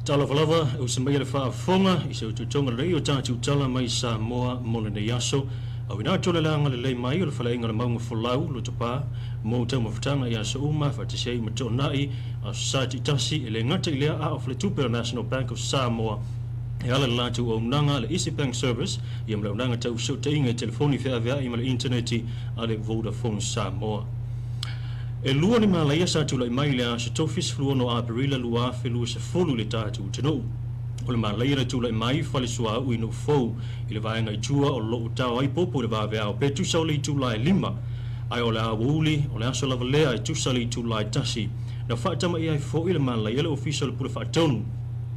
Tala Valava, Usamaya Fa Fonga, is a Tutonga Ray, Tala Mai Samoa, Molinayaso, Awinatolang, Lay Mail, Falang among Fulau, Lutapa, Motam of Tanga Yasuma, Fatishay, Matonai, Sati Tasi, Elengatilia of the Tuper National Bank of Samoa. Yala to Onanga, the Easy Bank Service, Yamlanga to shooting a telephone if you have email internet, at the Vodafone Samoa. E lua ni malaya sa tu lai mai lea se tofis flua no aperila lua felu se folu le tātu tino. O le malaya na tu lai mai fale sua ui no fau i le vaenga i tua o lo utao ai popo le vave au pe tu sau le tu lai lima. Ai o le awuli o le aso lava lea i tu sau le tu lai tasi. Na whaatama i ai fo i le malaya le official le pule whaatonu.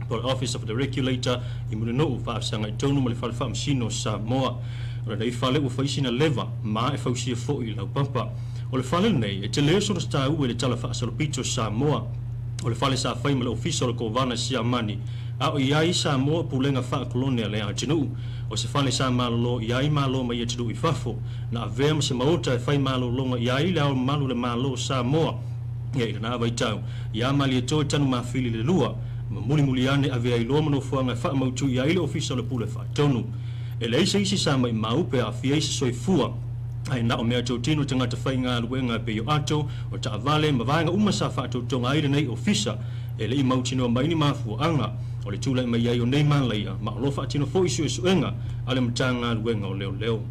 Po le Office of the Regulator i mune no u whaafsanga i tonu ma le whale whaamsino Samoa. O le nei whale u whaisina leva ma e whausia fo i lau pampa. O le fale nei e te leo sora sta ue le tala whaasalo Samoa. O le fale sa whaima le official ko vana Siamani. A o iai Samoa pulenga wha kolonia le atinu. O se fale sa malo iai malo mai e tinu i fafo. Na avea ma se maota e whai malo longa iai leo malu le malo Samoa. Ia ina na waitau. Ia mali e toi tanu mawhili le lua. Ma muli ane avea i loa mano fuanga e wha mautu iai le official le pule wha tonu. E le isa isi sa mai maupe a fia isi soifua. Ai na o mea tau tino tangata whainga luenga pe yo ato o ta avale ma vaenga umasa whaatou tonga aire nei ofisa e le i mautino maini mafu anga o le tūlai mai ai o nei malaia ma o lo whaatino fo isu e suenga ale matanga luenga o leo leo.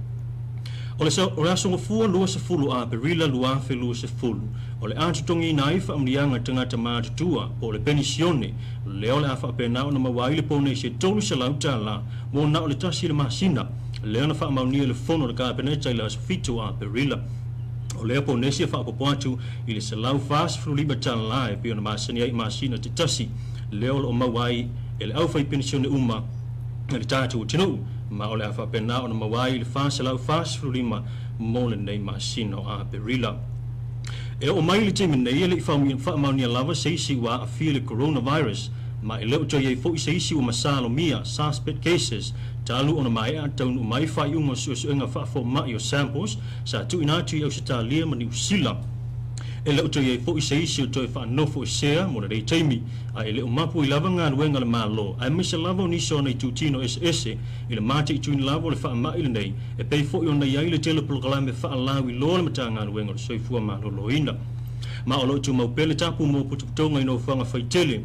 O le asongo fua lua se fulu a perila lua fe lua se fulu. O le atu tongi na ifa amnianga tangata mātutua o le penisione leo le afa apena o na mawaile pone se tolu se lauta la mo na o le tasi le masina. Leo na wha maunia le fono le kāpeneta i la sofito a perila. O leo po nesia wha apopoatu i le salau fast fru liba tala la e pio na masani ai masina te tasi. Leo le o mawai e le au fai pensione uma e le tātu o tinu. Ma o le awha pena o na mawai le fast salau fast fru lima mo le nei masina a perila. E o mai le temi nei e le wha maunia lava se isi wa a fia le coronavirus. Ma e leo toi e fo i se isi o masalo mia suspect cases. Talu ona mai a taunu mai fai unga suenga whaafo mai o samples sa tu inatu i au se talia ma New Zealand. E leo toi e fo i se isi o toi wha nofo i sea mo na rei teimi a e leo mapu i lava ngā ruenga le malo a misa lava o niso nei tutino SS i le mate i tuini lava o le wha mai le nei e pei fo i ona iai le tele pulgalame wha lau i loa le mata ngā ruenga le soifua malo loina. Ma o lo tu maupele tapu mo putuputonga i no whanga whai tele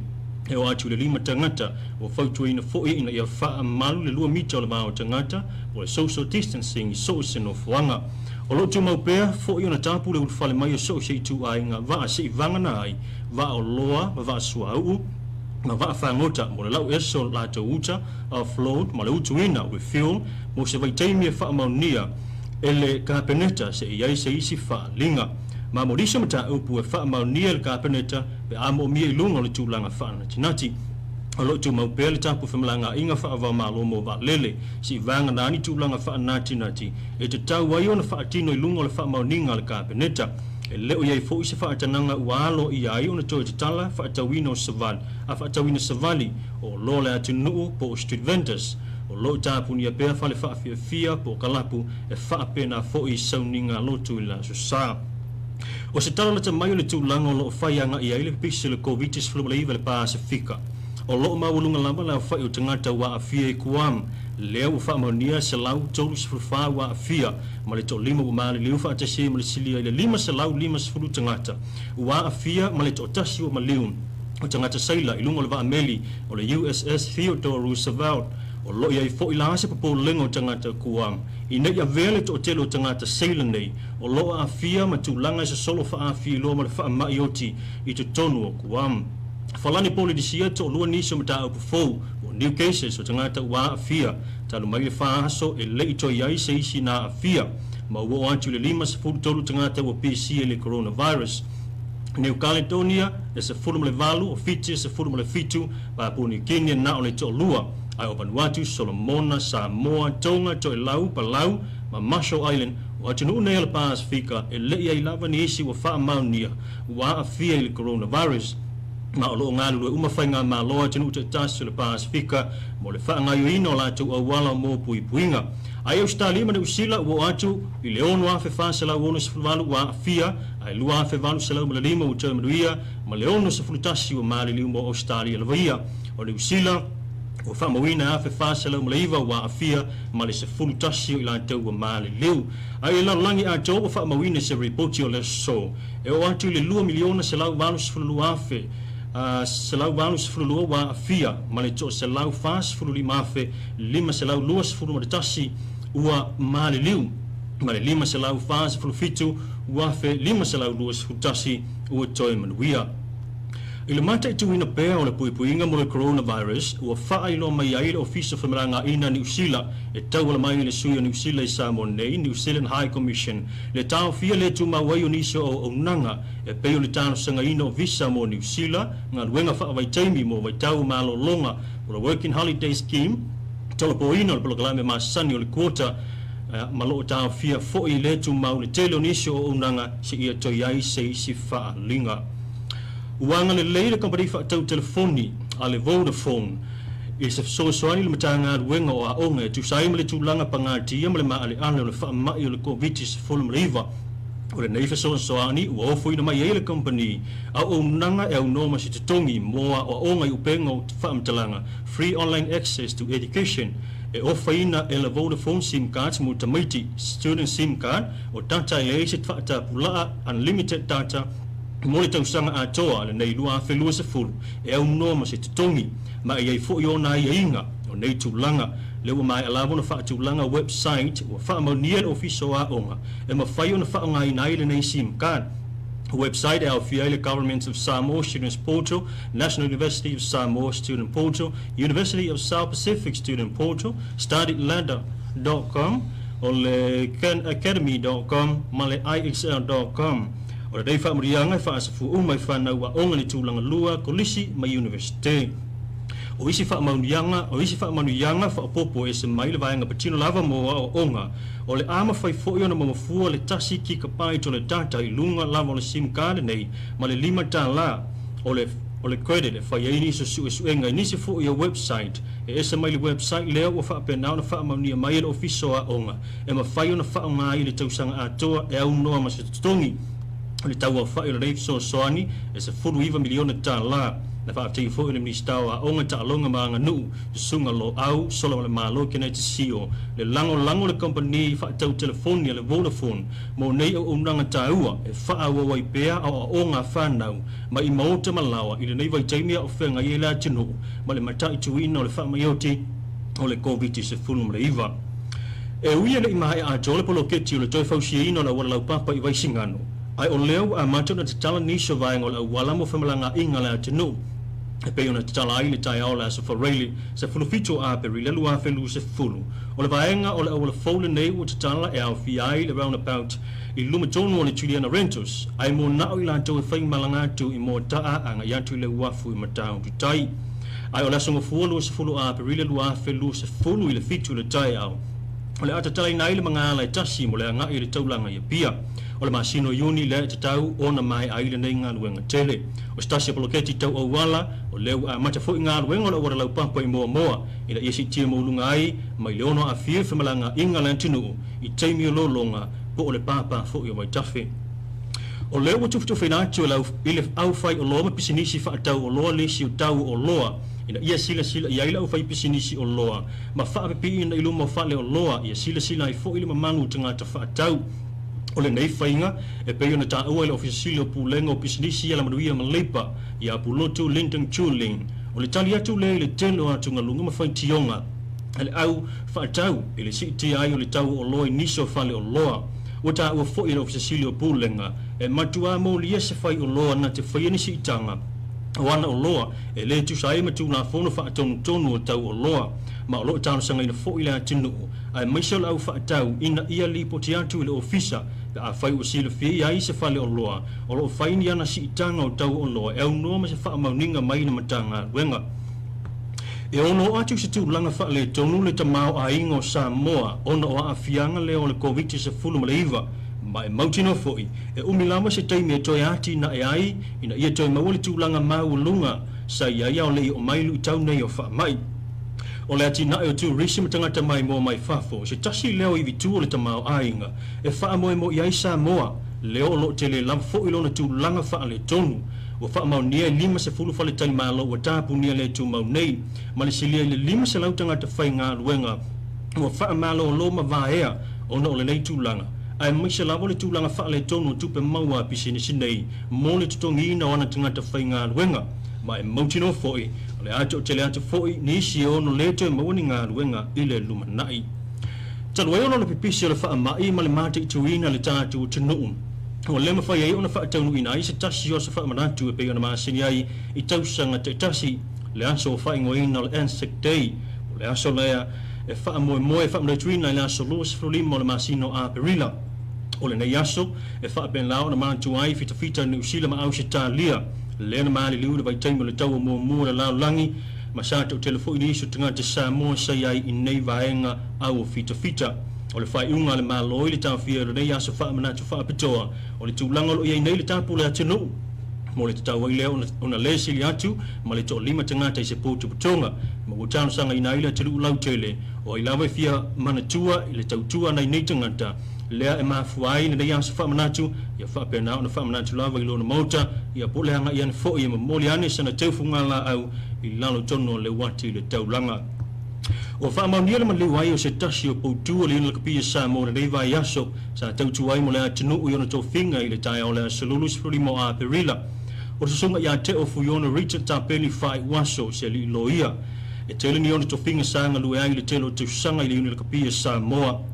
e o atu le lima tangata o whautua ina fo'i ina ia wha malu le lua mita o le mao tangata o le social distancing i so se no fuanga. O lo tu maupea fo'i ona tapu le ulfale mai o so se i tu ai ngā waa se i vangana ai, waa o loa, ma waa sua uu, ma waa whangota mo le lau eso la to uta, offload, ma le utu ina with fuel, mo se vai teimi e wha maunia e le kāpeneta se i ai se isi wha linga. Ma morisa mata upu e wha maunia le kāpeneta pe amo mia i lunga le tūlanga whaana tinati. O lo tu maupea le tapu whamalanga inga wha awa malo mo wa lele si vanga nani tūlanga whaana tinati e te tau ai ona wha atino i lunga le wha mauninga le kāpeneta. E leo iai fo i se wha atananga ualo i ai ona toi te tala wha atawina o savali a wha atawina savali o lo le atu nuu po street vendors. O lo tapu ni a pea whale wha fia po kalapu e wha apena fo i sauninga lotu i la susaa. O se tala ta mai o le tūlanga o lo whaianga i aile pisi le COVID-19 le iwa le Pasifika. O lo mawulunga lama la whai o tangata wa a fia i kuam. Leo u wha maunia se lau tolu se wha wa a fia. Ma le to lima u maali liu wha atasi ma le silia i le lima se lau lima se furu tangata. Wa a fia ma le to tasi o ma liu. O tangata saila i lunga le wa ameli o le USS Theodore Roosevelt. O lo iai fo ila ase papo lengo tangata kuam. I nei a vele to telo tangata saila nei. O lo a fia ma tūlanga se solo wha a fia lo ma le wha maioti i te tonu o kuam. Falani poli di sia to lua niso mata upu fou o new cases o tangata ua a fia. Talu mai le wha aso e le ito iai se isi na a fia. Ma ua o antu le lima se fulu tolu tangata ua PC e le coronavirus. New Caledonia e se fulu le valu o fiti se fulu le fitu pa puni Kenya na o le to lua. Ai o Vanuatu, Solomona, Samoa, Tonga, to e lau, Palau, ma Marshall Island, o atu nuu nei le Pasifika, e le ia i lava ni isi wa wha maunia, wa a fia i le coronavirus. Ma o loo ngālu e umawhainga ma loa atu nuu te tasi le Pasifika, mo le wha ngai ino la tu awala mo pui puinga. Ai Australia ma ne usila o atu, i le ono a fe whasela o ono se fulwalu wa a fia, ai lua a fe walu se lau ma le lima o te manuia, ma le ono se fulutasi o maali liu mo Australia la vaia. o New Zealand o fa mawina fe fa selo mleiva wa afia male se fulu tasi ila te wa male leu ai la langi a job fa mawina se report yo le so e o atu le 2 miliona se lau vanus fulu afe se lau vanus fulu wa afia male to se lau fas fulu lima afe lima se lau luas fulu tasi wa male leu male lima se lau fas fulu fitu wa fe lima se lau luas fulu tasi o toi manuia Ile mata itu ina pea o le puipuinga mo le coronavirus ua whaailo mai ai le ofisa whamaranga ina New Zealand e tau ala mai le sui o New Zealand i Samoa nei New Zealand High Commission le tau fia le tu mawai o niso o nanga e peo le tano sanga ina o visa mo New Zealand ngā ruenga whaawai taimi mo vai tau malo longa o le Working Holiday Scheme tala po ina o le polokalame maasani o le kuota malo o tau fia fo i le tu mau le tele o niso o nanga se ia toi ai se isi wha linga Uanga le leile company fa tau telefoni ale Vodafone is a so soani le matanga wenga o aonga tu sai mele tu langa pangati mele ma ale ana le fa mai le covid is full river o le nei fa so soani o foi na mai ele company a o nanga e o noma se tongi moa o aonga u pengo fa mtalanga free online access to education e ofaina e le Vodafone sim cards mo tamaiti student sim card o data le se fa ta pula unlimited data mo le tausanga atoa le nei lua felua se fulu e au noma se tutongi ma i fo i ona i inga o nei tūlanga le ua mai ala bona wha tūlanga website ua wha mauniel ofiso a onga e ma whai ona wha ngai nai le nei sim card website au fia le Government of Samoa Students Portal, National University of Samoa Student Portal, University of South Pacific Student Portal, studyladder.com o le academy.com ma le IXL.com o le dei whaamurianga i whaasafu umai whanau a onga ni tūlanga lua kolisi mai university. O isi whaamaunianga whaapopo e se mai le vaenga patino lava moa o onga o le ama whai fōi ona mamafua le tasi ki ka pai to le data i lunga lava o le sim card nei ma le 5 tāla o le credit e whai eini so suenga i nisi fōi a website e ese mai le website leo o whaapena ona whaamaunia mai le ofiso a onga e ma whai ona whaonga i le tausanga atoa e au noa ma se tutongi le tau a whai o le reif so soani e se 4 miliona tāla na fa te fo le minista wa onga ta longa manga nu sunga lo au solo le malo kena te sio le lango le company fa tau telefoni le Vodafone mo nei o unanga taua e fa wa wai pea o onga fa nau ma i mauta malawa i le nei vai taimia o fenga i la tinu ma le matai tuina o le fa maioti o le covid se fulum le iva e uia le mai a jole polo keti o le toi fausiino la wala papa i vai singano ai o leo a mato na tala ni so vai ngol wala mo famalanga inga la tinu e pe ona tala ai le tai ola so for really se fulu fito a pe le lua felu se fulu o le vaenga o le fole nei o tala e au fiai le round about i luma tono le Juliana Rentos ai mo na o ila to e fai malanga tu i mo taa anga ya tu le wafu i matau tu tai ai ola so mo fulu se fulu a pe le lua felu se fulu i le fito le tai au o le ata tala nai le mangala e tasi mo le anga i le taulanga ia pia o le masino yuni le tatau ona mai ai le nei ngā luenga tele o stasi poloketi tau au wala o leu a mata fo ngā luenga o wala lau papa i moa i la isi tia maulunga ai mai le ono a fia whamalanga inga lantinu i teimi o lolonga po o le papa fo i o mai tafe o leu o tuftu whenatu i le au fai o loa pisinisi whaatau o loa lesi o tau o loa ina ia sila ia ila ufai pisinisi o loa ma whaapepi ina iluma whale o loa ia sila i fo ili mamangu tangata whaatau o le nei whainga e pei ona ta ua le ofisili o pulenga o pisinisi ala manuia malepa ia pulotu Linton Chuling o le tali atu le telo atu ngalunga ma whai tionga ele au whaatau ele si ti ai o le tau o loa niso whale o loa o ta ua fo i le ofisili o pulenga e matua mo lia se whai o loa na te whai nisi itanga o ana o loa e le tu sai matu na fono whaatonu tonu o tau o loa ma o loo tano sanga ina fo i le atinu ai maisol au whaatau ina ia lipo ti atu i le ofisa a fai o sila fia ai se fale o loa o lo fai ni ana si itanga o tau o loa e unoa ma se wha mauninga mai na matanga wenga e ono atu se tu langa wha le tonu le tamau a ingo Samoa ona o a fianga le o le COVID se fulu ma le iva ma e mautino foi e umilama se taimi e toi ati na e ai ina ia toi maua le tu langa mau lunga sa ia ia o le o mailu i tau nei o wha mai o le ati na e o tu risi matangata mai mo mai fafo se tasi leo i vitu o le tamau ainga e wha mo i ai Samoa leo lo te le lam fo i lona tu langa wha le tonu wa fa mau nia lima se fulu fale tai malo wa tapu nia le tu mau nei malisilia le lima se lautanga te whainga luenga wa fa malo lo ma vaea ono le nei tūlanga ai maise lavo le tūlanga wha le tonu tupe maua pisini sinei mo le tutongi ina wana tangata whainga luenga ma e mautino foi le ato te le ato foi ni isi ono le te mawani ngā luenga i le lumanai talwai ono le pipisi le wha mai ma le mate i tuina le tātu tunu o le mawhai ai ona wha taunu ina i se tasi o se wha manatu e pei ona maasini ai i tausanga te tasi le aso wha ingoina le Anzac Day o le aso lea e wha moe wha mre tuina le aso lua se frulimo le masino a perila o le nei aso e wha ben lao na manatu ai fita ni usila ma au se tālia le na mali liu le vai taimo le tau mo le lao langi ma sa te telefo ini so tanga te sa mo sa ai i nei vaenga au fita o le fai unga le malo i le tau fia le nei aso wha manatu wha pitoa o le tūlanga lo i nei le tapu le atinu mo le tau ai leo ona le sili atu ma le to lima tangata i se potu putonga ma utano sanga ina ile telu lau tele o i lawe fia manatua i le tautua nei nei tangata lea e mafuai na nei aso wha manatu ia wha pena ona wha manatu lawa i lona mauta ia pole hanga i ane fo i mamoli ane sana teufunga la au i lalo tono le wati le taulanga o wha maunia le maliu ai o se tasi o poutua le ina kapia sa mo na reiva i aso sa tautu ai mo le atinu i ona tau finga i le tae o le asalulus frulimo a perila o se sunga ia te o fuiona Richard Tapeli fai waso se li loia e tele ni ona tau finga sa ngalue ai le telo te usanga i le ina kapia sa moa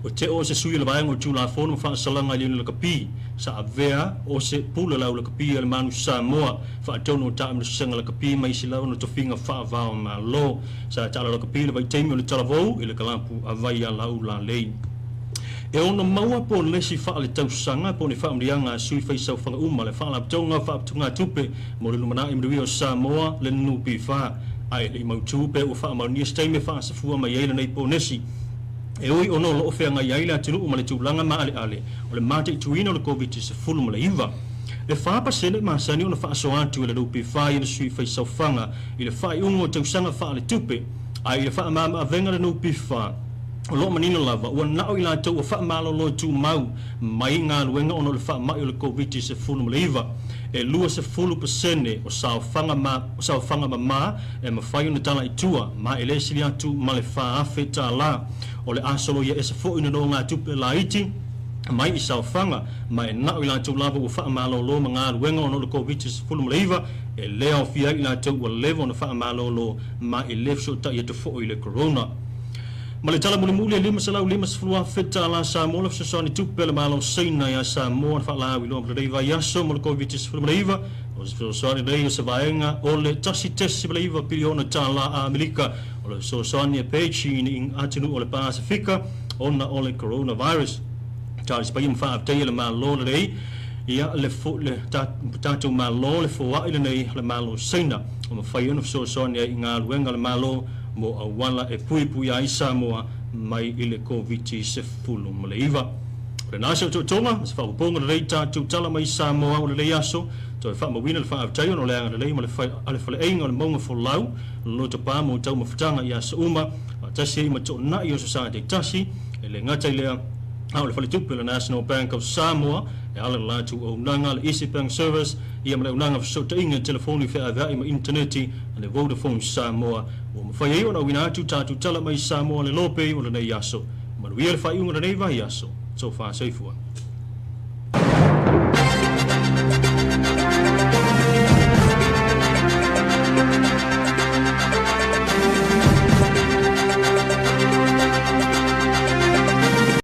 o te o se sui le vaenga o tūla fono wha salanga i le ina kapi sa avea o se pula lau le kapi le manu sa moa wha atono o tae mna sanga le kapi mai si lau na tau finga wha vao ma lo sa tala le kapi le vai teimi o le talavou i le kalampu a vai a lau la lei e ona maua po le si wha le tausanga po ne wha mrianga sui whai sau whanga uma le wha la ptonga wha ptunga tupe mo le lumana i mriwi o Samoa le nupi wha ai le mau tupe o wha maunia steime wha sa fua mai eile nei po nesi e oi ono lo ofenga ia ile atinu ma le tūlanga ma ale o le mate i tuina o le COVID se fulu ma le iwa le wha pasene ma sani ona wha so atu i le nupi wha i le sui whai sau whanga i le wha i ungo tausanga wha le tupe ai le wha mama avenga le nupi wha o lo manino lava ua nao i la tau o wha malolo tu mau mai ngā luenga ono le wha mai o le COVID se fulu mleiva e lua se fulu pasene o sao whanga ma e mawhai ona tala i tua ma e le sili atu ma le wha afe ta la o le asolo ia e se fo ina no ngā tupe la iti mai i sao whanga ma e nao i la tau lava o wha malolo ma ngā luenga ono le COVID se fulu mleiva e lea o fia i la tau o levo na wha malolo ma e lefso ta i atu fo i le corona ma le tala muli lima salau lima sefulua feta la Samoa se soni tupe le malo seina ya Samoa fa la wi lo reiva yaso mo le COVID se reiva o se soni dei se vaenga o le tasi tesi reiva piliona tala a Amerika o le so soni e page in atinu o le Pasifika ona o le coronavirus Charles Payim fa apte le malo le dei ia le fo le tatu malo le fo wa ile nei le malo seina o ma fai ona so soni e nga luenga le malo mo awala e pui ai Samoa mai i le COVID se fulu ma le iwa. O le nasa o tonga, se wha uponga le rei tātou tala mai Samoa o le rei aso, to e wha mawina le wha avtaio no le anga le rei ma le whale einga o le maunga fo lau, lo te pā mo tau mawhatanga i asa uma, a tasi e ma tō nai o society tasi, e le ngata i lea, au le whale tupe le National Bank of Samoa, e ala le lātu o unanga le Easy Bank Service, ia ma le unanga fsota inga telefoni wha avai ma interneti, a le Vodafone Samoa, o mawhai e ona wina atu tātou tala mai Samoa le lope o le nei aso. Manuia le whai unga le nei vai aso. So far, safe one.